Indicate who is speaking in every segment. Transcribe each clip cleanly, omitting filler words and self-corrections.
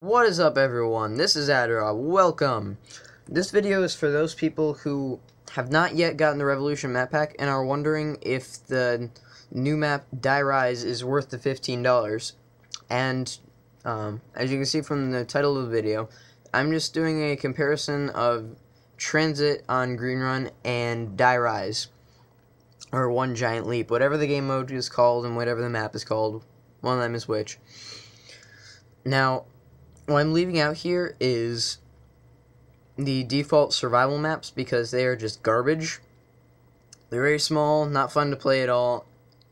Speaker 1: What is up, everyone? This is Adderall. Welcome! This video is for those people who have not yet gotten the Revolution map pack and are wondering if the new map Die Rise is worth the $15. And as you can see from the title of the video, I'm just doing a comparison of Transit on Green Run and Die Rise, or One Giant Leap, whatever the game mode is called and whatever the map is called. One of them is which. Now, what I'm leaving out here is the default survival maps because they are just garbage. They're very small, not fun to play at all,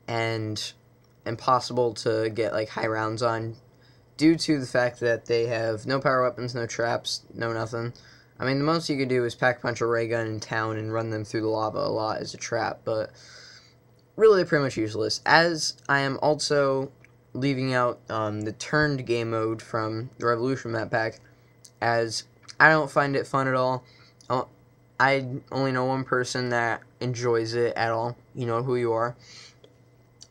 Speaker 1: and impossible to get like high rounds on due to the fact that they have no power weapons, no traps, no nothing. I mean, the most you could do is pack punch a ray gun in town and run them through the lava a lot as a trap, but really they're pretty much useless. As I am also leaving out the turned game mode from the Revolution map pack, as I don't find it fun at all. I only know one person that enjoys it at all. You know who you are.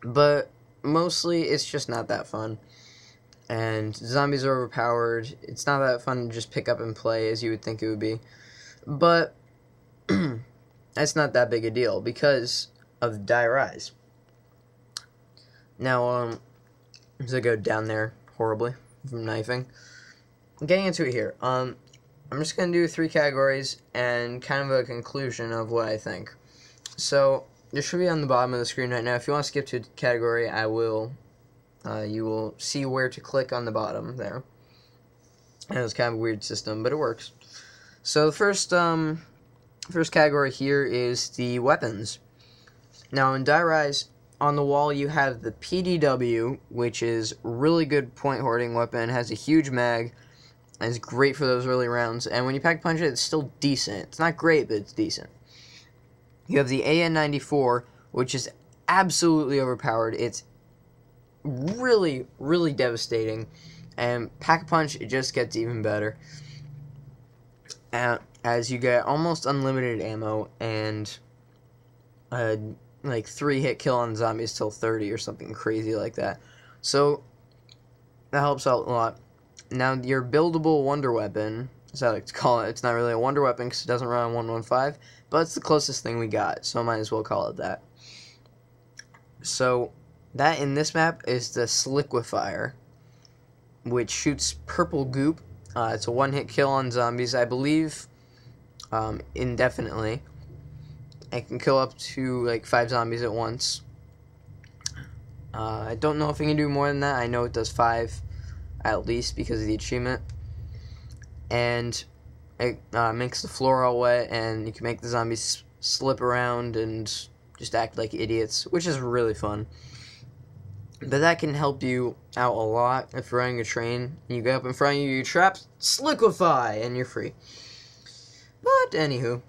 Speaker 1: But mostly it's just not that fun. And zombies are overpowered. It's not that fun to just pick up and play as you would think it would be. But that's not that big a deal because of Die Rise. Now, as I go down there horribly from knifing. Getting into it here. I'm just going to do 3 categories and kind of a conclusion of what I think. So, this should be on the bottom of the screen right now. If you want to skip to a category, I will. You will see where to click on the bottom there. And it's kind of a weird system, but it works. So, the first category here is the weapons. Now, in Die Rise, on the wall you have the PDW, which is really good point hoarding weapon, has a huge mag, and is great for those early rounds, and when you pack punch it, it's still decent. It's not great, but it's decent. You have the AN-94, which is absolutely overpowered. It's really, really devastating, and pack punch, it just gets even better. As you get almost unlimited ammo, and like 3-hit kill on zombies till 30 or something crazy like that. So that helps out a lot. Now your buildable wonder weapon, as I like to call it, it's not really a wonder weapon because it doesn't run on 115, but it's the closest thing we got, so I might as well call it that. So that in this map is the Sliquifier, which shoots purple goop. It's a 1-hit kill on zombies, I believe, indefinitely. It can kill up to like 5 zombies at once. I don't know if it can do more than that. I know it does 5 at least because of the achievement. And it makes the floor all wet, and you can make the zombies slip around and just act like idiots, which is really fun. But that can help you out a lot if you're running a train and you get up in front of you, you trap, Sliquify, and you're free. But anywho.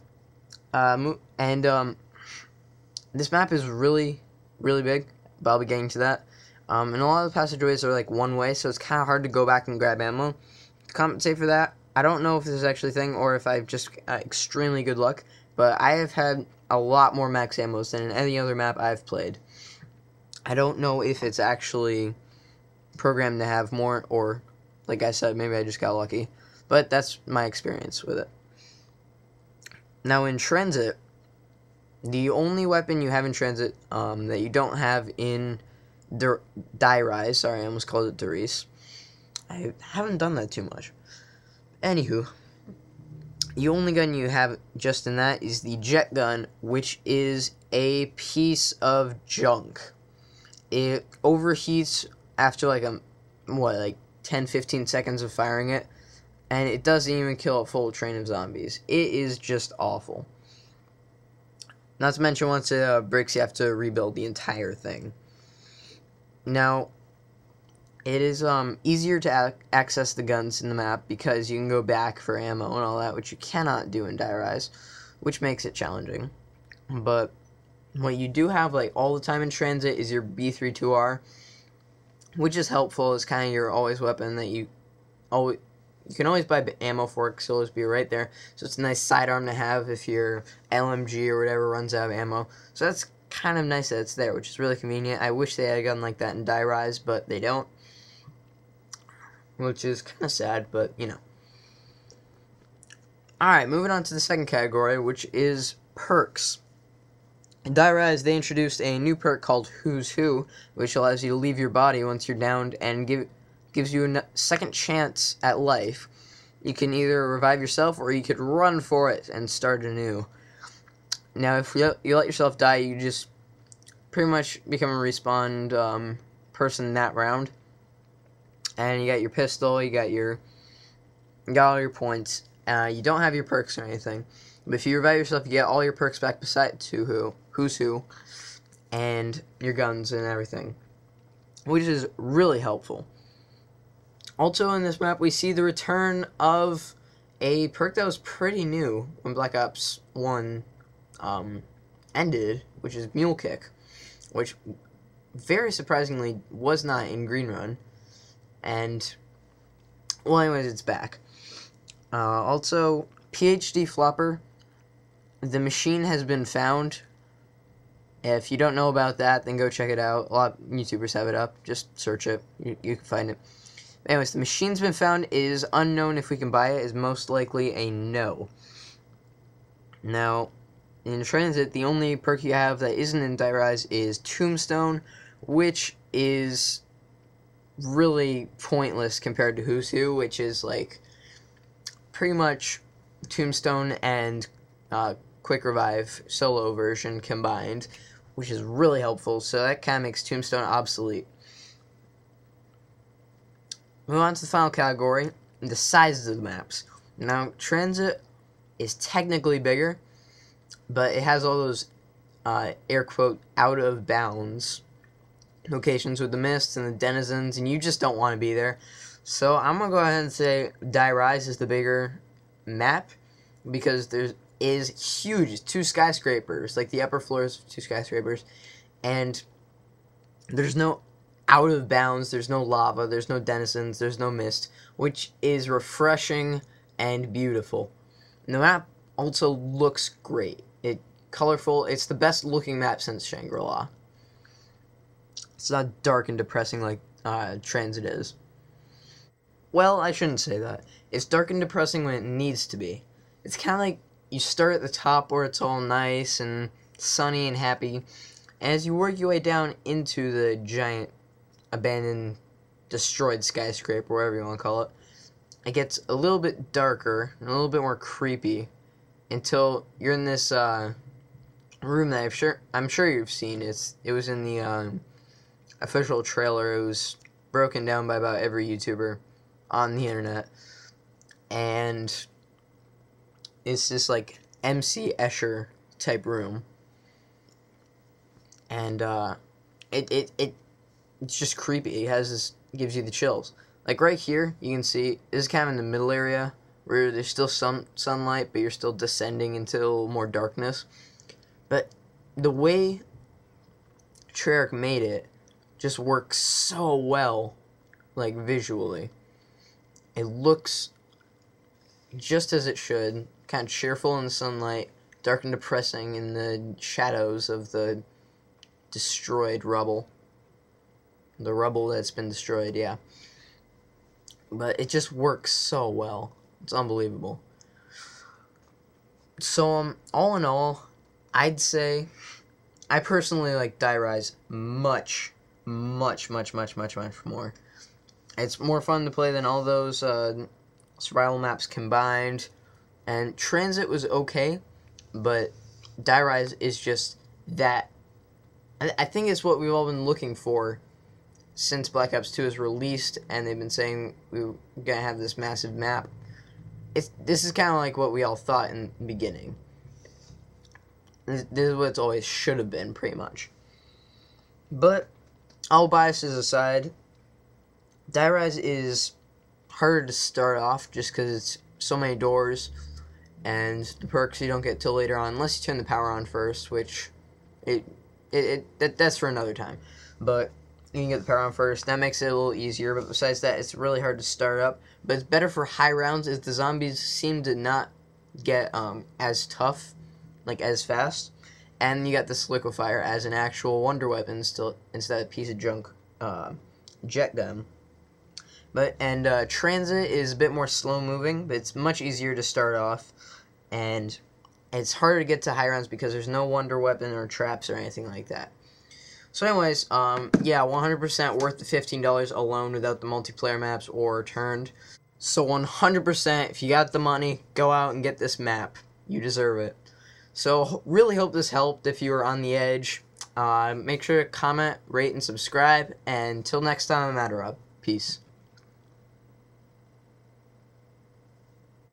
Speaker 1: This map is really, really big, but I'll be getting to that. And a lot of the passageways are like one way, so it's kind of hard to go back and grab ammo. To compensate for that, I don't know if this is actually a thing or if I've just extremely good luck, but I have had a lot more max ammos than in any other map I've played. I don't know if it's actually programmed to have more, or, like I said, maybe I just got lucky. But that's my experience with it. Now in Transit, the only weapon you have in Transit that you don't have in Die Rise, sorry, I almost called it Die Rise. I haven't done that too much. Anywho, the only gun you have just in that is the jet gun, which is a piece of junk. It overheats after like 10-15 seconds of firing it. And it doesn't even kill a full train of zombies. It is just awful. Not to mention, once it breaks, you have to rebuild the entire thing. Now, it is easier to access the guns in the map because you can go back for ammo and all that, which you cannot do in Die Rise, which makes it challenging. But what you do have like all the time in Transit is your B32R, which is helpful. It's kind of your always weapon that you can always buy ammo for it because it'll always be right there. So it's a nice sidearm to have if your LMG or whatever runs out of ammo. So that's kind of nice that it's there, which is really convenient. I wish they had a gun like that in Die Rise, but they don't. which is kind of sad, but you know. Alright, moving on to the second category, which is perks. In Die Rise, they introduced a new perk called Who's Who, which allows you to leave your body once you're downed and gives you a second chance at life. You can either revive yourself or you could run for it and start anew. Now, if you let yourself die, you just pretty much become a respawned person that round. And you got your pistol, you got all your points. You don't have your perks or anything. But if you revive yourself, you get all your perks back besides Who's Who, and your guns and everything, which is really helpful. Also in this map, we see the return of a perk that was pretty new when Black Ops 1 ended, which is Mule Kick, which very surprisingly was not in Green Run. And, well, anyways, it's back. Also, PhD Flopper, the machine has been found. If you don't know about that, then go check it out. A lot of YouTubers have it up. Just search it. You can find it. Anyways, the machine's been found. It is unknown if we can buy it. Is most likely a no. Now, in Transit, the only perk you have that isn't in Die Rise is Tombstone, which is really pointless compared to Who's Who, which is like pretty much Tombstone and Quick Revive solo version combined, which is really helpful. So that kind of makes Tombstone obsolete. Move on to the final category, the sizes of the maps. Now, Transit is technically bigger, but it has all those air quote out of bounds locations with the mists and the denizens, and you just don't want to be there. So I'm gonna go ahead and say Die Rise is the bigger map, because there is huge 2 skyscrapers, like the upper floors of 2 skyscrapers, and there's no out of bounds, there's no lava, there's no denizens, there's no mist, which is refreshing and beautiful. And the map also looks great. It's colorful. It's the best looking map since Shangri-La. It's not dark and depressing like Transit is. Well, I shouldn't say that. It's dark and depressing when it needs to be. It's kind of like you start at the top where it's all nice and sunny and happy, and as you work your way down into the giant, abandoned, destroyed skyscraper, whatever you want to call it, it gets a little bit darker and a little bit more creepy until you're in this room that I'm sure you've seen. It was in the official trailer. It was broken down by about every YouTuber on the internet, and it's this like MC Escher type room, and it's just creepy. It has this, gives you the chills. Like right here, you can see this is kind of in the middle area where there's still some sunlight, but you're still descending into more darkness. But the way Treyarch made it just works so well, like visually. It looks just as it should, kind of cheerful in the sunlight, dark and depressing in the shadows of the destroyed rubble. The rubble that's been destroyed, yeah. But it just works so well. It's unbelievable. So, all in all, I'd say I personally like Die Rise much more. It's more fun to play than all those survival maps combined. And Transit was okay, but Die Rise is just that. I think it's what we've all been looking for since Black Ops 2 is released, and they've been saying we're going to have this massive map. This is kind of like what we all thought in the beginning. This is what it's always should have been, pretty much. But, all biases aside, Die Rise is harder to start off just because it's so many doors, and the perks you don't get till later on, unless you turn the power on first, which that's for another time. But you can get the power on first. That makes it a little easier, but besides that, it's really hard to start up. But it's better for high rounds, as the zombies seem to not get as tough, like as fast. And you got this liquefier as an actual wonder weapon still, instead of a piece of junk jet gun. And Transit is a bit more slow moving, but it's much easier to start off, and it's harder to get to high rounds because there's no wonder weapon or traps or anything like that. So anyways, yeah, 100% worth the $15 alone without the multiplayer maps or turned. So 100%, if you got the money, go out and get this map. You deserve it. So really hope this helped if you were on the edge. Make sure to comment, rate, and subscribe. And until next time, I'm Adderab. Peace.